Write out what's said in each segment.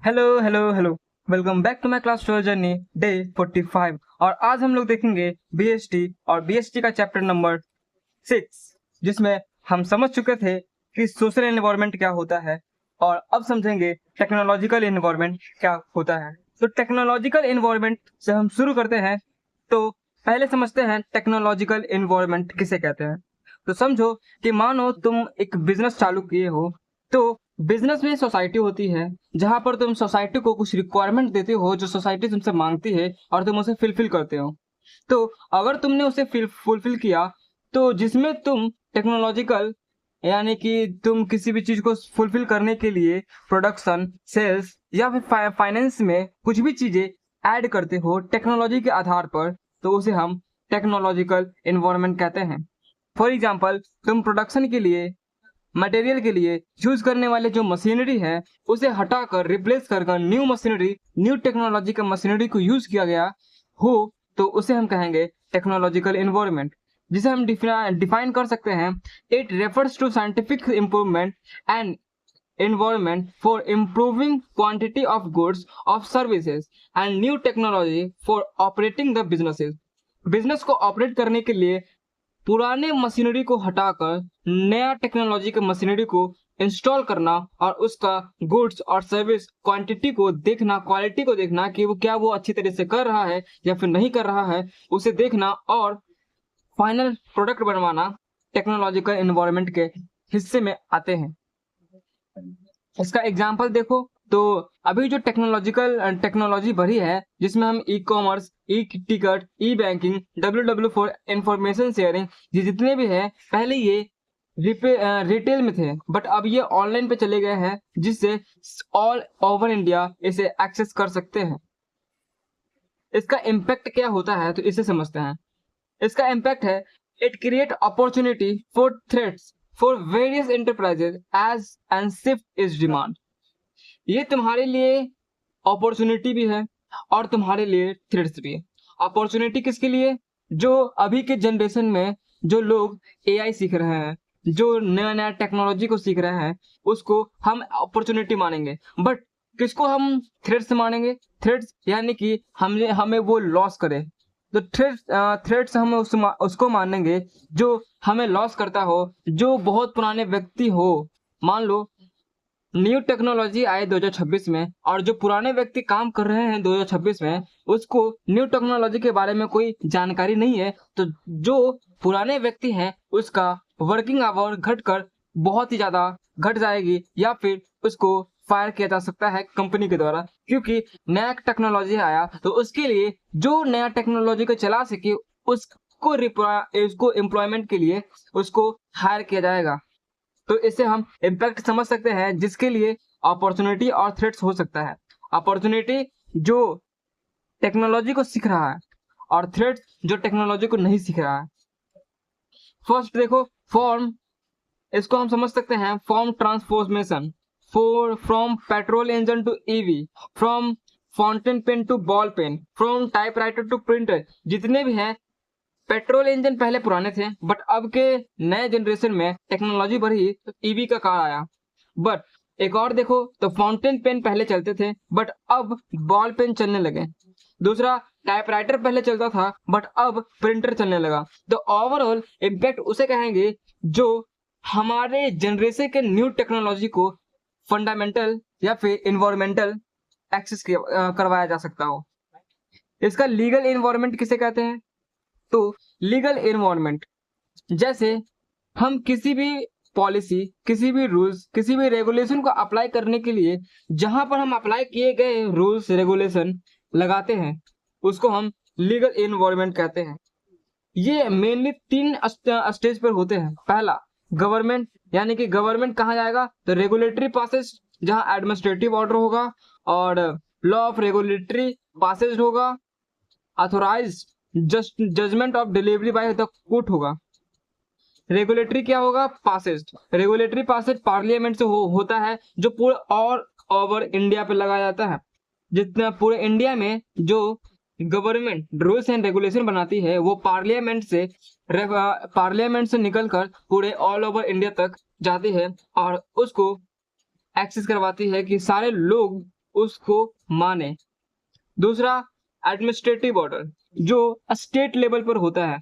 Hello hello hello. Welcome back to my class 12 journey day 45। और आज हम लोग देखेंगे बीएसटी और बीएसटी का चैप्टर नंबर 6, जिसमें हम समझ चुके थे कि सोशल एनवायरनमेंट क्या होता है और अब समझेंगे टेक्नोलॉजिकल एनवायरनमेंट क्या होता है। तो टेक्नोलॉजिकल एनवायरनमेंट से हम शुरू करते हैं। तो पहले समझते हैं टेक्नोलॉजिकल एनवायरनमेंट किसे कहते हैं। तो समझो कि मानो तुम एक बिजनेस चालू किए हो। तो बिजनेस में सोसाइटी होती है जहां पर तुम सोसाइटी को कुछ रिक्वायरमेंट देते हो जो सोसाइटी तुमसे मांगती है और तुम उसे फुलफिल करते हो। तो अगर तुमने उसे फुलफिल किया तो जिसमें तुम टेक्नोलॉजिकल यानी कि तुम किसी भी चीज को फुलफिल करने के लिए प्रोडक्शन सेल्स या फिर फाइनेंस में कुछ भी चीजें ऐड करते हो टेक्नोलॉजी के आधार पर, तो उसे हम टेक्नोलॉजिकल एनवायरनमेंट कहते हैं। फॉर एग्जाम्पल, तुम प्रोडक्शन के लिए मटेरियल के लिए यूज करने वाले जो मशीनरी है उसे हटाकर रिप्लेस कर न्यू मशीनरी न्यू टेक्नोलॉजी का मशीनरी को यूज किया गया हो, तो उसे हम कहेंगे टेक्नोलॉजिकल एनवायरनमेंट, जिसे हम डिफाइन कर सकते हैं। It refers to scientific improvement and environment for improving quantity of goods of services and new technology for operating the businesses। Business को ऑपरेट करने के लिए पुराने मशीनरी को हटाकर नया टेक्नोलॉजी के मशीनरी को इंस्टॉल करना और उसका गुड्स और सर्विस क्वांटिटी को देखना, क्वालिटी को देखना कि वो अच्छी तरह से कर रहा है या फिर नहीं कर रहा है, उसे देखना और फाइनल प्रोडक्ट बनवाना टेक्नोलॉजिकल एनवायरनमेंट के हिस्से में आते हैं। इसका एग्जांपल देखो तो अभी जो टेक्नोलॉजी बढ़ी है जिसमें हम e commerce, e ticket, E banking, W for information sharing, ये जितने भी है पहले ये रिटेल में थे, बट अब ये ऑनलाइन पे चले गए हैं जिससे ऑल ओवर इंडिया इसे एक्सेस कर सकते हैं। इसका इम्पैक्ट क्या होता है तो इसे समझते हैं। इसका इम्पैक्ट है, it create opportunity for threads for various enterprises edge and shift is demand. ये तुम्हारे लिए अपॉर्चुनिटी भी है और तुम्हारे लिए थ्रेड्स भी है। अपॉर्चुनिटी किसके लिए? जो अभी के जनरेशन में जो लोग एआई सीख रहे हैं, जो नया नया टेक्नोलॉजी को सीख रहे हैं, उसको हम अपॉर्चुनिटी मानेंगे। बट किसको हम थ्रेड्स मानेंगे? थ्रेड्स यानी कि हमें वो लॉस करे। तो थ्रेड्स हम उसको मानेंगे जो हमें लॉस करता हो, जो बहुत पुराने व्यक्ति हो। मान लो न्यू टेक्नोलॉजी आए 2026 में और जो पुराने व्यक्ति काम कर रहे हैं 2026 में, उसको न्यू टेक्नोलॉजी के बारे में कोई जानकारी नहीं है, तो जो पुराने व्यक्ति हैं उसका वर्किंग आवर घटकर बहुत ही ज्यादा घट जाएगी या फिर उसको फायर किया जा सकता है कंपनी के द्वारा, क्योंकि नया टेक्नोलॉजी आया तो उसके लिए जो नया टेक्नोलॉजी को चला सके उसको एम्प्लॉयमेंट के लिए उसको हायर किया जाएगा। तो इससे हम इम्पैक्ट समझ सकते हैं जिसके लिए अपॉर्चुनिटी और थ्रेट्स हो सकता है। अपॉर्चुनिटी जो टेक्नोलॉजी को सीख रहा है और थ्रेट्स जो टेक्नोलॉजी को नहीं सीख रहा है। फर्स्ट देखो, फॉर्म, इसको हम समझ सकते हैं form transformation from petrol engine to EV, from fountain pen to ball pen, from typewriter to printer. जितने भी हैं, पेट्रोल इंजन पहले पुराने थे बट अब के नए जनरेशन में टेक्नोलॉजी बढ़ी तो ईवी का कार आया। बट एक और देखो तो फाउंटेन पेन पहले चलते थे बट अब बॉल पेन चलने लगे। दूसरा, टाइपराइटर पहले चलता था बट अब प्रिंटर चलने लगा। तो ओवरऑल इम्पैक्ट उसे कहेंगे जो हमारे जनरेशन के न्यू टेक्नोलॉजी को फंडामेंटल या फिर इन्वायरमेंटल एक्सेस करवाया जा सकता हो। इसका लीगल इन्वायरमेंट किसे कहते हैं? तो लीगल एनवायरनमेंट, जैसे हम किसी भी पॉलिसी, किसी भी रूल्स, किसी भी रेगुलेशन को अप्लाई करने के लिए जहां पर हम अप्लाई किए गए रूल्स रेगुलेशन लगाते हैं उसको हम लीगल एनवायरनमेंट कहते हैं। ये मेनली 3 स्टेज पर होते हैं। पहला, गवर्नमेंट, यानी कि गवर्नमेंट कहाँ जाएगा तो रेगुलेटरी प्रोसेस, जहां एडमिनिस्ट्रेटिव ऑर्डर होगा और लॉ ऑफ रेगुलेटरी पासेज होगा, authorise judgment of delivery by the court होगा। रेगुलेटरी क्या होगा? पासेज। रेगुलेटरी पासेज पार्लियामेंट से होता है जो पूरे ऑल ओवर इंडिया पे लगाया जाता है। जितना पूरे इंडिया में जो गवर्नमेंट रूल्स एंड रेगुलेशन बनाती है वो पार्लियामेंट से निकलकर पूरे ऑल ओवर इंडिया तक जाती है और उसको एक्सेस करवाती है कि सारे लोग उसको माने। दूसरा, एडमिनिस्ट्रेटिव ऑर्डर जो स्टेट लेवल पर होता है।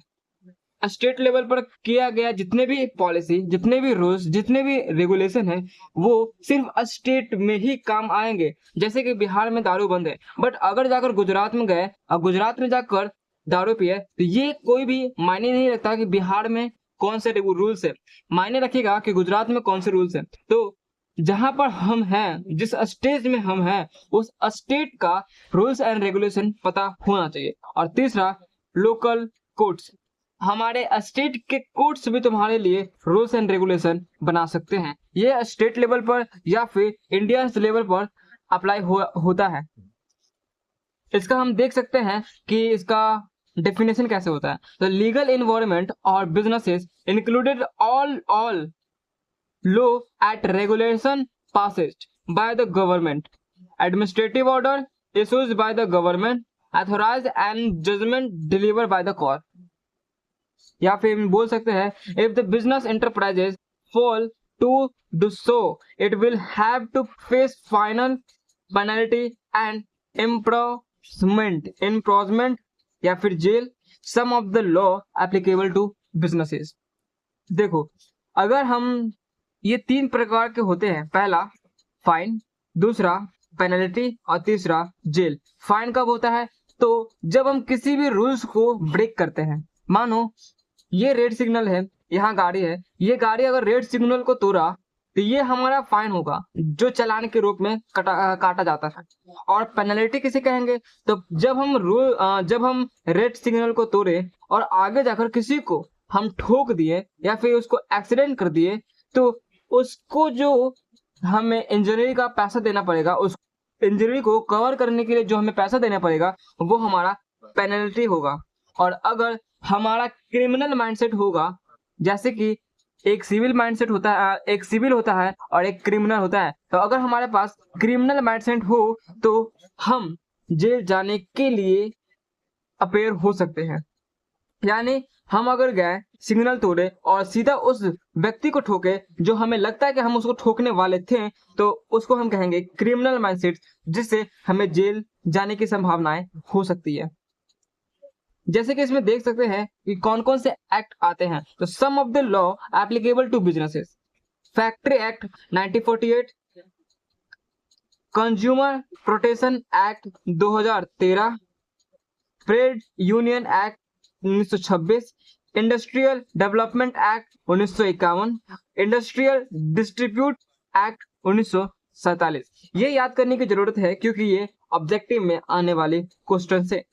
स्टेट लेवल पर किया गया जितने भी पॉलिसी, जितने भी रूल्स, जितने भी रेगुलेशन है, वो सिर्फ स्टेट में ही काम आएंगे। जैसे कि बिहार में दारू बंद है, बट अगर जाकर गुजरात में गए और गुजरात में जाकर दारू पिए, तो ये कोई भी मायने नहीं रखता कि बिहार में कौन से रूल्स है, मायने रखेगा कि गुजरात में कौन से रूल्स है। तो जहां पर हम हैं, जिस स्टेज में हम हैं, उस स्टेट का रूल्स एंड रेगुलेशन पता होना चाहिए। और तीसरा, लोकल कोर्ट्स। हमारे स्टेट के कोर्ट्स भी तुम्हारे लिए रूल्स एंड रेगुलेशन बना सकते हैं। ये स्टेट लेवल पर या फिर इंडिया लेवल पर अप्लाई होता है। इसका हम देख सकते हैं कि इसका डेफिनेशन कैसे होता है। तो लीगल इन्वायरमेंट और businesses included all law at regulation passed by the government, administrative order issued by the government, authorized and judgment delivered by the court। या फिर हम बोल सकते हैं if the business enterprises fail to do so, it will have to face final penalty and imprisonment या फिर जेल, some of the law applicable to businesses. देखो, अगर हम ये तीन प्रकार के होते हैं, पहला फाइन, दूसरा पेनल्टी और तीसरा जेल। फाइन कब होता है? तो जब हम किसी भी रूल्स को ब्रेक करते हैं। मानो ये रेड सिग्नल है, यहाँ गाड़ी है, ये गाड़ी अगर रेड सिग्नल को तोड़ा तो ये हमारा फाइन होगा, जो चालान के रूप में काटा जाता है। और पेनल्टी किसे कहेंगे? तो जब हम रेड सिग्नल को तोड़े और आगे जाकर किसी को हम ठोक दिए या फिर उसको एक्सीडेंट कर दिए, तो उसको जो हमें इंजरी का पैसा देना पड़ेगा, उस इंजरी को कवर करने के लिए जो हमें पैसा देना पड़ेगा, वो हमारा पेनल्टी होगा। और अगर हमारा क्रिमिनल माइंडसेट होगा, जैसे कि एक सिविल माइंडसेट होता है, एक सिविल होता है और एक क्रिमिनल होता है, तो अगर हमारे पास क्रिमिनल माइंडसेट हो तो हम जेल जाने के लिए अपेयर हो सकते हैं। यानी हम अगर गए, सिग्नल तोड़े और सीधा उस व्यक्ति को ठोके जो हमें लगता है कि हम उसको ठोकने वाले थे, तो उसको हम कहेंगे क्रिमिनल माइंडसेट, जिससे हमें जेल जाने की संभावनाएं हो सकती है। जैसे कि इसमें देख सकते हैं कि कौन कौन से एक्ट आते हैं। तो some of the law applicable to businesses, factory act 1948, consumer protection act 2013, trade union act 1926, industrial development act 1951, industrial distribute act 1947। ये याद करने की जरूरत है क्योंकि ये ऑब्जेक्टिव में आने वाले क्वेश्चन से।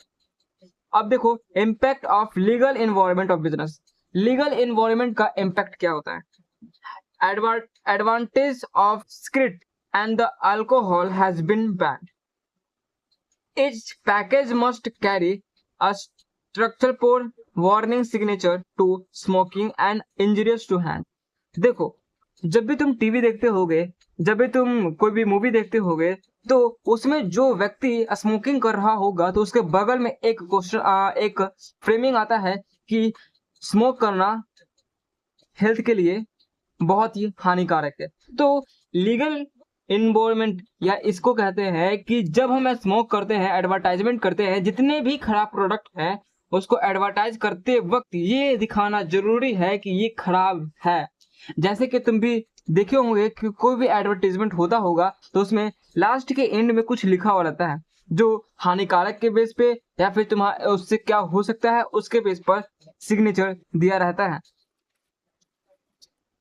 अब देखो, impact of legal environment of business. Legal environment का इम्पैक्ट क्या होता है? Advantage of script and the alcohol has been banned. Each package must carry a structure for warning signature to smoking and injurious to hand। देखो, जब भी तुम TV देखते होगे, जब भी तुम कोई भी मूवी देखते होगे, तो उसमें जो व्यक्ति स्मोकिंग कर रहा होगा तो उसके बगल में एक क्वेश्चन, एक फ्रेमिंग आता है कि स्मोक करना हेल्थ के लिए बहुत ही हानिकारक है। तो लीगल इन्वायरमेंट या इसको कहते हैं कि जब हम स्मोक करते हैं, एडवर्टाइजमेंट करते हैं, जितने भी खराब प्रोडक्ट हैं उसको एडवर्टाइज करते वक्त ये दिखाना जरूरी है कि ये खराब है। जैसे कि तुम भी देखे होंगे कि कोई भी एडवर्टाइजमेंट होता होगा तो उसमें लास्ट के एंड में कुछ लिखा हुआ रहता है जो हानिकारक के बेस पे या फिर तुम्हारा उससे क्या हो सकता है उसके बेस पर सिग्नेचर दिया रहता है।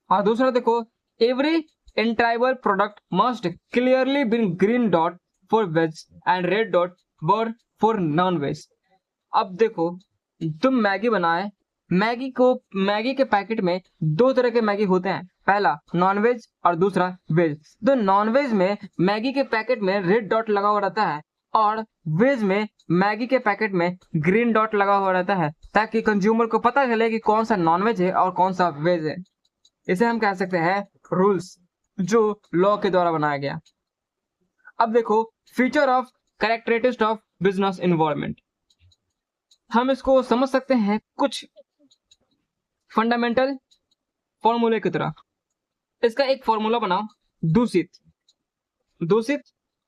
और दूसरा देखो, every edible product must clearly be green dot for veg and red dot for non veg. अब देखो, तुम मैगी बनाए, मैगी के पैकेट में दो तरह के मैगी होते हैं, पहला नॉन वेज और दूसरा वेज। तो नॉन वेज में मैगी के पैकेट में रेड डॉट लगा हुआ रहता है और वेज में मैगी के पैकेट में ग्रीन डॉट लगा हुआ रहता है, ताकि कंज्यूमर को पता चले कि कौन सा नॉन वेज है और कौन सा वेज है। इसे हम कह सकते हैं रूल्स, जो लॉ के द्वारा बनाया गया। अब देखो, feature of characteristics of business environment. हम इसको समझ सकते हैं कुछ फंडामेंटल फॉर्मूले की तरह। इसका एक फॉर्मूला बनाओ, दूषित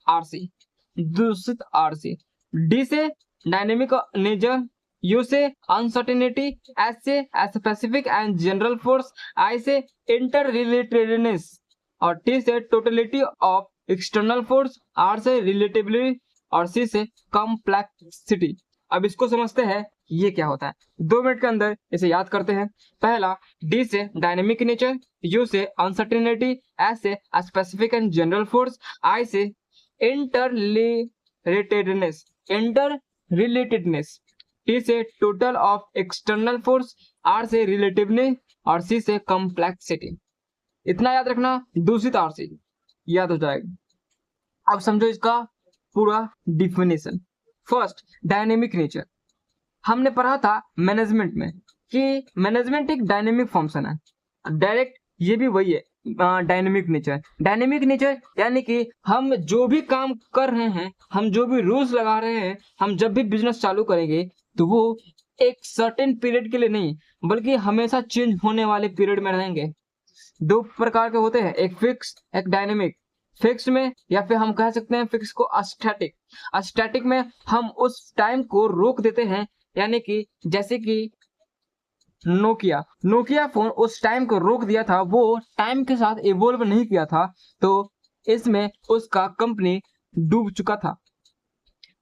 आरसी, दूषित आरसी। डी से डायनेमिक नेचर, यू से अनसर्टेनिटी, एस से specific and general force, I से इंटर रिलेटेडनेस और टी से totality of external force, R से रिलेटिबिलिटी और सी से कॉम्प्लेक्सिटी। अब इसको समझते हैं ये क्या होता है, 2 मिनट के अंदर इसे याद करते हैं। पहला, डी से डायनेमिक नेचर, यू से अनसर्टेनिटी, एस से specific and general force, I से इंटर रिलेटेडनेस, टी से total of external force, R से रिलेटिवनेस और सी से कॉम्प्लेक्सिटी। इतना याद रखना, दूषित आरसी याद हो जाएगा। अब समझो इसका पूरा डिफिनेशन। First, dynamic nature. हमने पढ़ा था मैनेजमेंट में कि मैनेजमेंट एक डायनेमिक फंक्शन है, डायरेक्ट ये भी वही है डायनेमिक नेचर। डायनेमिक नेचर यानी कि हम जो भी काम कर रहे हैं, हम जो भी रूल्स लगा रहे हैं, हम जब भी बिजनेस चालू करेंगे तो वो एक सर्टेन पीरियड के लिए नहीं बल्कि हमेशा चेंज होने वाले पीरियड में रहेंगे। 2 प्रकार के होते हैं, एक फिक्स एक डायनेमिक। फिक्स में या फिर हम कह सकते हैं फिक्स को स्टैटिक। स्टैटिक में हम उस टाइम को रोक देते हैं, यानी कि जैसे कि नोकिया फोन उस टाइम को रोक दिया था, वो टाइम के साथ इवोल्व नहीं किया था, तो इसमें उसका कंपनी डूब चुका था,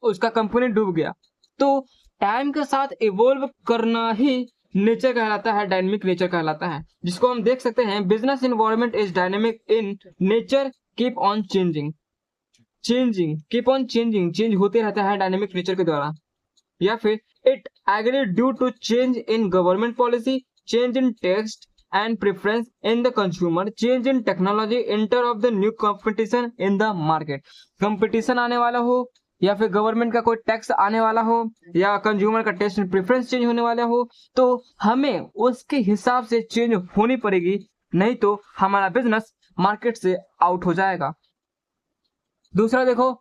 उसका कंपनी डूब गया। तो टाइम के साथ इवोल्व करना ही नेचर कहलाता है, डायनेमिक नेचर कहलाता है, जिसको हम देख सकते हैं business environment is dynamic in nature, keep on changing, keep on changing, change होते रहता है डायनेमिक नेचर के द्वारा। या फिर it agree due to change in government policy, change in taste and preference in the consumer, change in technology, enter of the new competition in the market. Competition आने वाला हो या फिर गवर्नमेंट का कोई टैक्स आने वाला हो या कंज्यूमर का टेस्ट एंड प्रेफरेंस चेंज होने वाला हो, तो हमें उसके हिसाब से चेंज होनी पड़ेगी, नहीं तो हमारा बिजनेस मार्केट से आउट हो जाएगा। दूसरा देखो,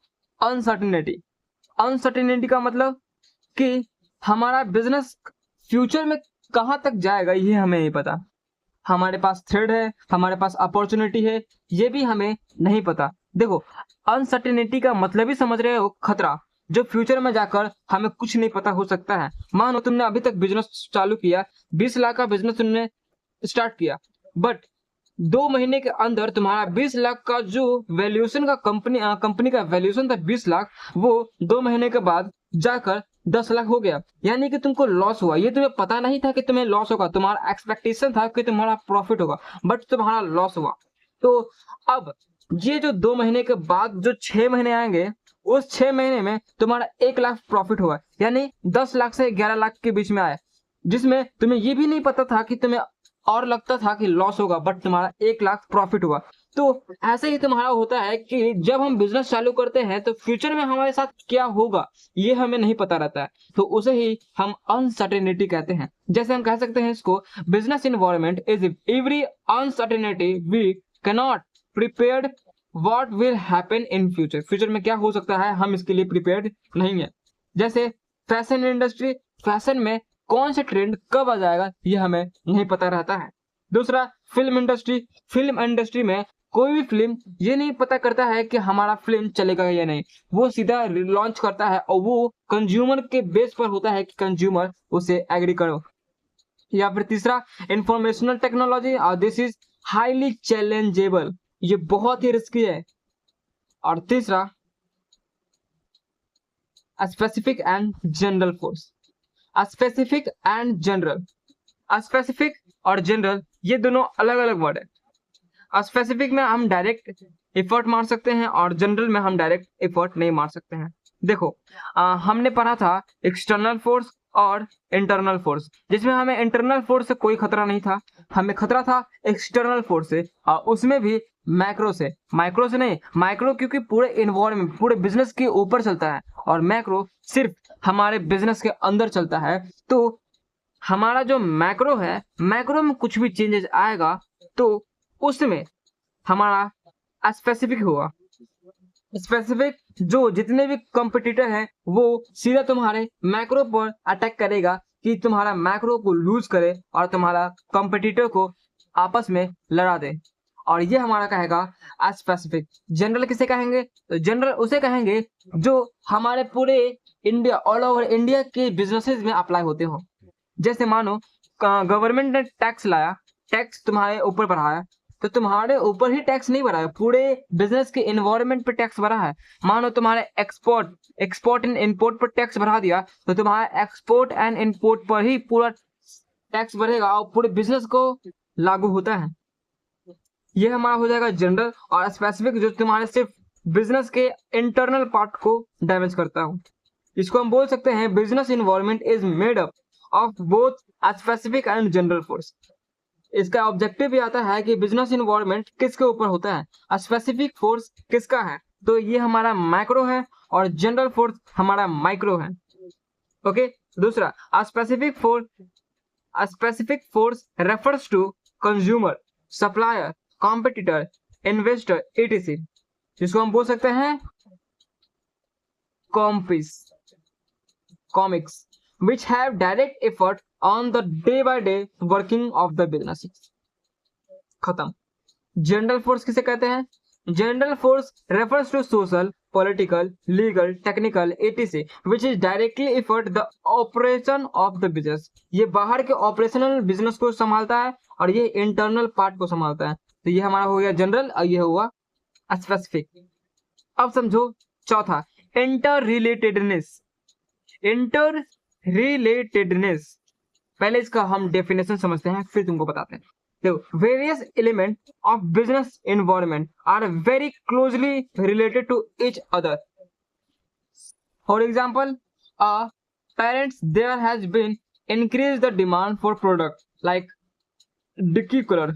अनसर्टेनिटी। अनसर्टेनिटी का मतलब कि हमारा बिजनेस फ्यूचर में कहां तक जाएगा ये हमें नहीं पता। हमारे पास थ्रेड है, हमारे पास अपॉर्चुनिटी है, ये भी हमें नहीं पता। देखो, अनसर्टेनिटी का मतलब ही समझ रहे हो, खतरा, जो फ्यूचर में जाकर हमें कुछ नहीं पता हो सकता है। मानो तुमने अभी तक बिजनेस चालू किया, 20 लाख का बिजनेस तुमने स्टार्ट किया, बट 2 महीने के अंदर तुम्हारा 20 लाख का जो वैल्यूएशन का कंपनी का वैल्यूएशन था 20 लाख, वो 2 महीने के बाद जाकर 10 लाख हो गया, यानी कि तुमको लॉस हुआ। ये तुम्हें पता नहीं था कि तुम्हें लॉस होगा, तुम्हारा एक्सपेक्टेशन था कि तुम्हारा प्रॉफिट होगा, बट तुम्हारा लॉस हुआ। तो अब ये जो 2 महीने के बाद जो 6 महीने आएंगे, उस 6 महीने में तुम्हारा 1 लाख प्रॉफिट हुआ, यानी 10 लाख से 11 लाख के बीच में आया, जिसमें तुम्हें ये भी नहीं पता था कि तुम्हें और लगता था कि लॉस होगा, बट तुम्हारा 1 लाख प्रॉफिट हुआ। तो ऐसे ही तुम्हारा होता है कि जब हम बिजनेस चालू करते हैं तो फ्यूचर में हमारे साथ क्या होगा ये हमें नहीं पता रहता है, तो उसे ही हम अनसर्टेनिटी कहते हैं। जैसे हम कह सकते हैं इसको, business environment is every uncertainty we cannot prepared what will happen in future. Future में क्या हो सकता है हम इसके लिए प्रिपेयर्ड नहीं है। जैसे फैशन इंडस्ट्री, फैशन में कौन से ट्रेंड कब आ जाएगा ये हमें नहीं पता रहता है। दूसरा, फिल्म इंडस्ट्री में कोई भी फिल्म ये नहीं पता करता है कि हमारा फिल्म चलेगा या नहीं, वो सीधा लॉन्च करता है और वो कंज्यूमर के बेस पर होता है कि कंज्यूमर उसे एग्री करो। या फिर तीसरा, इंफॉर्मेशनल टेक्नोलॉजी, और दिस इज हाईली चैलेंजेबल, ये बहुत ही रिस्की है। और तीसरा, specific and general force. Specific and general, specific और जनरल ये दोनों अलग अलग वर्ड है। स्पेसिफिक में हम डायरेक्ट एफर्ट मार सकते हैं और जनरल में हम डायरेक्ट एफर्ट नहीं मार सकते हैं। देखो, हमने पढ़ा था एक्सटर्नल फोर्स और इंटरनल फोर्स, जिसमें हमें इंटरनल फोर्स से कोई खतरा नहीं था, हमें खतरा था एक्सटर्नल फोर्स से, और उसमें भी मैक्रो से नहीं, माइक्रो क्योंकि पूरे इन्वायरमेंट पूरे बिजनेस के ऊपर चलता है और मैक्रो सिर्फ हमारे बिजनेस के अंदर चलता है। तो हमारा जो मैक्रो है, मैक्रो में कुछ भी चेंजेस आएगा तो उसमें हमारा स्पेसिफिक होगा। स्पेसिफिक जो जितने भी कंपटीटर हैं वो सीधा तुम्हारे मैक्रो पर अटैक करेगा कि तुम्हारा मैक्रो को लूज करे और तुम्हारा कंपटीटर को आपस में लड़ा दे। और ये हमारा कहेगा स्पेसिफिक। जनरल किसे कहेंगे? तो जनरल उसे कहेंगे जो हमारे पूरे इंडिया, ऑल ओवर इंडिया के बिजनेसेस में अप्लाई होते हो। जैसे मानो गवर्नमेंट ने टैक्स लाया, टैक्स तुम्हारे ऊपर बढ़ाया, तो तुम्हारे ऊपर ही टैक्स नहीं बढ़ा है, पूरे बिजनेस के इन्वायरमेंट पे टैक्स बढ़ा है। मानो तुम्हारे एक्सपोर्ट एंड इंपोर्ट पर टैक्स बढ़ा दिया, तो तुम्हारे एक्सपोर्ट एंड इंपोर्ट पर ही पूरा टैक्स बढ़ेगा और पूरे बिजनेस को लागू होता है। ये हमारा हो जाएगा जनरल। और स्पेसिफिक जो तुम्हारे सिर्फ बिजनेस के इंटरनल पार्ट को डैमेज करता हो, इसको हम बोल सकते हैं business environment is made up of both specific and general force. इसका ऑब्जेक्टिव भी आता है कि बिजनेस इन्वायरमेंट किसके ऊपर होता है, स्पेसिफिक फोर्स किसका है। तो ये हमारा मैक्रो है और जनरल फोर्स हमारा माइक्रो है। ओके, दूसरा specific force refers to consumer, supplier, competitor, investor etc, जिसको हम बोल सकते हैं comics which have direct effect on the day by day working of the businesses। खत्म। जनरल फोर्स किसे कहते हैं? General force refers to social, political, legal, technical etc which is directly effect the operation of the business। ये बाहर के operational business को संभालता है और ये इंटरनल पार्ट को संभालता है। तो ये हमारा हो गया जनरल और ये हुआ स्पेसिफिक। अब समझो चौथा, इंटर रिलेटेडनेस। पहले इसका हम डेफिनेशन समझते हैं, फिर तुमको बताते हैं। देखो, various element of business environment are very closely related to each other. For example, parents there has been increase the demand for products like dicky color,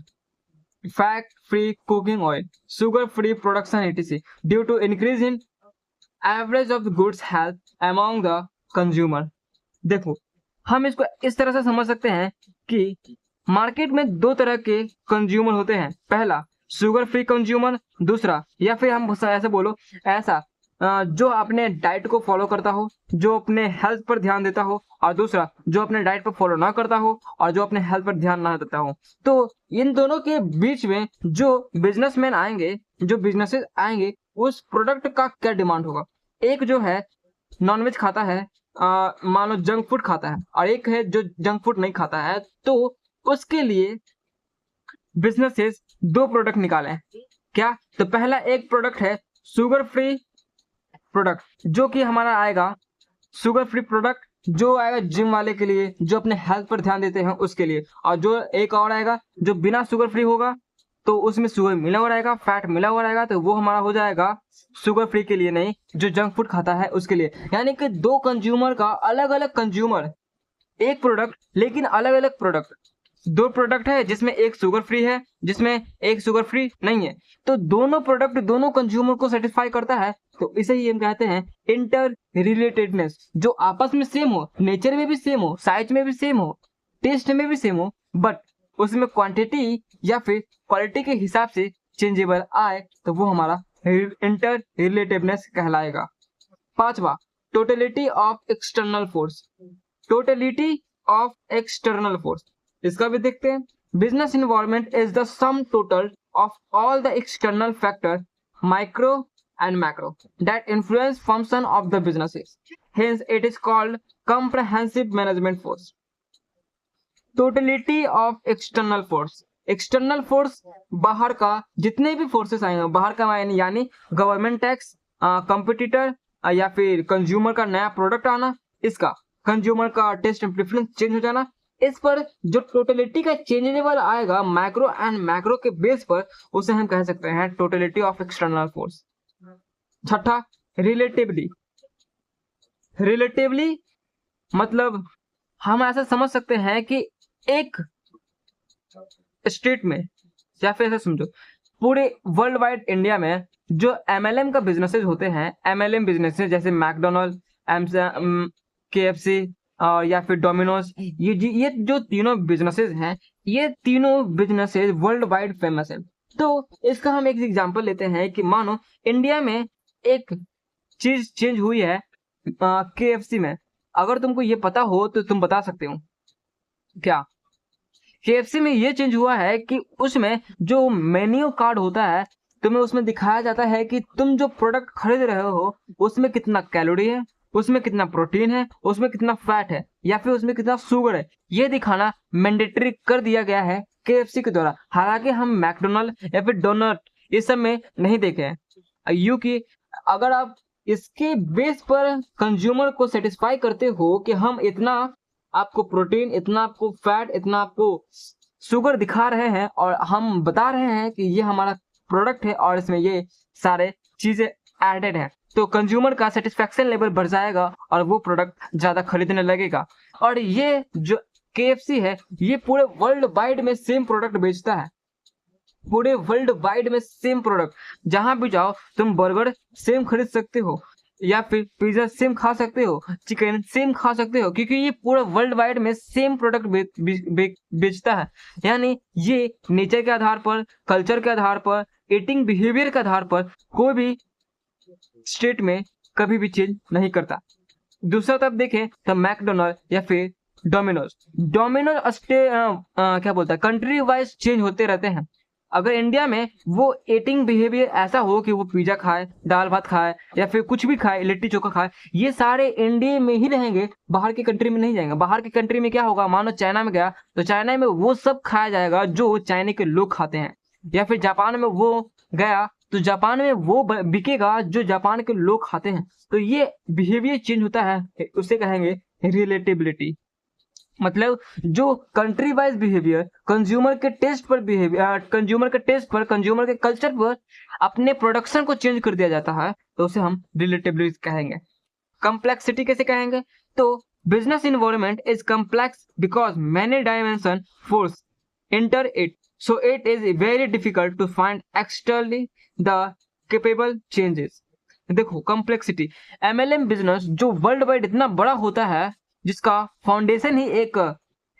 fat free cooking oil, sugar free production etc due to increase in average of the goods health among the consumer। देखो, हम इसको इस तरह से समझ सकते हैं कि मार्केट में दो तरह के कंज्यूमर होते हैं। पहला शुगर फ्री कंज्यूमर, दूसरा या फिर हम ऐसे बोलो ऐसा जो अपने डाइट को फॉलो करता हो, जो अपने हेल्थ पर ध्यान देता हो, और दूसरा जो अपने डाइट पर फॉलो ना करता हो और जो अपने हेल्थ पर ध्यान ना देता हो। तो इन दोनों के बीच में जो बिजनेसमैन आएंगे, जो बिजनेसेस आएंगे, उस प्रोडक्ट का क्या डिमांड होगा। एक जो है नॉनवेज खाता है, मान लो जंक फूड खाता है, और एक है जो जंक फूड नहीं खाता है, तो उसके लिए बिजनेसेस दो प्रोडक्ट निकाले हैं। क्या? तो पहला एक प्रोडक्ट है शुगर फ्री प्रोडक्ट, जो कि हमारा आएगा शुगर फ्री प्रोडक्ट, जो आएगा जिम वाले के लिए, जो अपने हेल्थ पर ध्यान देते हैं उसके लिए। और जो एक और आएगा जो बिना शुगर फ्री होगा, तो उसमें शुगर मिला हुआ रहेगा, फैट मिला हुआ रहेगा, तो वो हमारा हो जाएगा शुगर फ्री के लिए नहीं, जो जंक फूड खाता है उसके लिए। यानी कि दो कंज्यूमर का अलग अलग कंज्यूमर, एक प्रोडक्ट लेकिन अलग अलग प्रोडक्ट। दो प्रोडक्ट है जिसमें एक शुगर फ्री है, जिसमें एक शुगर फ्री नहीं है, तो दोनों प्रोडक्ट दोनों कंज्यूमर को सेटिस्फाई करता है। तो इसे ही हम कहते हैं इंटर रिलेटेडनेस, जो आपस में सेम हो, नेचर में भी सेम हो, साइज में भी सेम हो, टेस्ट में भी सेम हो, बट उसमें क्वांटिटी या फिर क्वालिटी के हिसाब से चेंजेबल आए, तो वो हमारा इंटर रिलेटिवनेस कहलाएगा। पांचवा, totality of external force. Totality of external force, इसका भी देखते हैं। Business environment is the sum total of all the external factor, micro and macro, that influence function of the businesses, hence it is called comprehensive management force। Totality of external force, external force बाहर का जितने भी forces आएंगे, बाहर का यानी government tax, competitor, या फिर कंज्यूमर का नया प्रोडक्ट आना, इसका कंज्यूमर का टेस्ट एंड प्रेफरेंस चेंज हो जाना, इस पर जो टोटलिटी का चेंजेबल आएगा माइक्रो एंड मैक्रो के बेस पर, उसे हम कह सकते हैं टोटलिटी ऑफ एक्सटर्नल फोर्स। छठा, रिलेटिवली। रिलेटिवली मतलब हम ऐसा समझ सकते हैं कि एक स्टेट में, या फिर ऐसा समझो पूरे वर्ल्ड वाइड इंडिया में जो एमएलएम का बिजनेसेस होते हैं, एमएलएम बिजनेसेस जैसे मैकडोनल्ड, केएफसी और या फिर डोमिनोज, ये जो तीनों बिजनेसेस हैं, ये तीनों बिजनेसेस वर्ल्ड वाइड फेमस है। तो इसका हम एक एग्जांपल लेते हैं कि मानो इंडिया में एक चीज चेंज हुई है केएफसी में। अगर तुमको ये पता हो तो तुम बता सकते हो क्या? KFC में ये चेंज हुआ है कि उसमें जो मेन्यू कार्ड होता है, तुम्हें उसमें दिखाया जाता है कि तुम जो प्रोडक्ट खरीद रहे हो उसमें कितना कैलोरी है, उसमें कितना प्रोटीन है, उसमें कितना फैट है, या फिर उसमें कितना शुगर है, ये दिखाना मैंडेटरी कर दिया गया है KFC के द्वारा। हालांकि हम मैकडोनल्ड या फिर डोनट इस सब में नहीं देखे हैं। यूं कि अगर आप इसके बेस पर कंज्यूमर को सेटिस्फाई करते हो कि हम इतना आपको प्रोटीन, इतना आपको फैट, इतना आपको शुगर दिखा रहे हैं और हम बता रहे हैं कि ये हमारा प्रोडक्ट है और इसमें ये सारे चीजें एडेड है, तो कंज्यूमर का सेटिस्फेक्शन लेवल बढ़ जाएगा और वो प्रोडक्ट ज्यादा खरीदने लगेगा। और ये जो KFC है ये पूरे वर्ल्ड वाइड में सेम प्रोडक्ट बेचता है, पूरे वर्ल्ड वाइड में सेम प्रोडक्ट। जहां भी जाओ तुम बर्गर सेम खरीद सकते हो, या फिर पिज्जा सेम खा सकते हो, चिकन सेम खा सकते हो, क्योंकि ये पूरा वर्ल्ड वाइड में सेम प्रोडक्ट बेचता है। यानी ये नेचर के आधार पर, कल्चर के आधार पर, ईटिंग बिहेवियर के आधार पर कोई भी स्टेट में कभी भी चेंज नहीं करता। दूसरा तरफ देखें तो मैकडोनल्ड या फिर डोमिनोज, क्या बोलता है, कंट्री वाइज चेंज होते रहते हैं। अगर इंडिया में वो ईटिंग बिहेवियर ऐसा हो कि वो पिज्जा खाए, दाल भात खाए, या फिर कुछ भी खाए, लिट्टी चोखा खाए, ये सारे इंडिया में ही रहेंगे, बाहर की कंट्री में नहीं जाएंगे। बाहर की कंट्री में क्या होगा, मानो चाइना में गया तो चाइना में वो सब खाया जाएगा जो चाइना के लोग खाते हैं, या फिर जापान में वो गया तो जापान में वो बिकेगा जो जापान के लोग खाते हैं। तो ये बिहेवियर चेंज होता है, उसे कहेंगे रिलेटेबिलिटी। मतलब जो कंट्री वाइज बिहेवियर कंज्यूमर के टेस्ट पर कंज्यूमर के कल्चर पर अपने प्रोडक्शन को चेंज कर दिया जाता है, तो उसे हम रिलेटेबिलिटी कहेंगे। कम्प्लेक्सिटी कैसे कहेंगे, तो business environment is complex because many dimension force inter it, so it is very difficult to find externally the capable changes। देखो कॉम्प्लेक्सिटी, MLM बिजनेस जो वर्ल्ड वाइड इतना बड़ा होता है, जिसका फाउंडेशन ही एक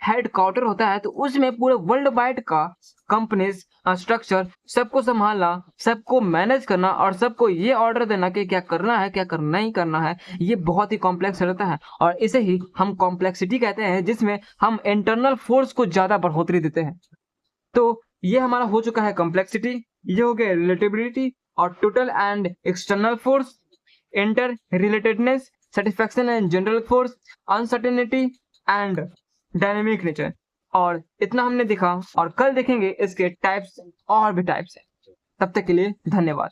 हेड क्वार्टर होता है, तो उसमें पूरे वर्ल्ड वाइड का कंपनीज स्ट्रक्चर, सबको संभालना, सबको मैनेज करना और सबको ये ऑर्डर देना कि क्या करना है, क्या नहीं करना है, ये बहुत ही कॉम्प्लेक्स रहता है। और इसे ही हम कॉम्प्लेक्सिटी कहते हैं, जिसमें हम इंटरनल फोर्स को ज्यादा बढ़ोतरी देते हैं। तो ये हमारा हो चुका है कॉम्प्लेक्सिटी, ये हो गया रिलेटेबिलिटी और total and external force, inter relatedness, satisfaction and general force, uncertainty and dynamic nature. और इतना हमने देखा, और कल देखेंगे इसके टाइप्स और भी टाइप्स है। तब तक के लिए धन्यवाद।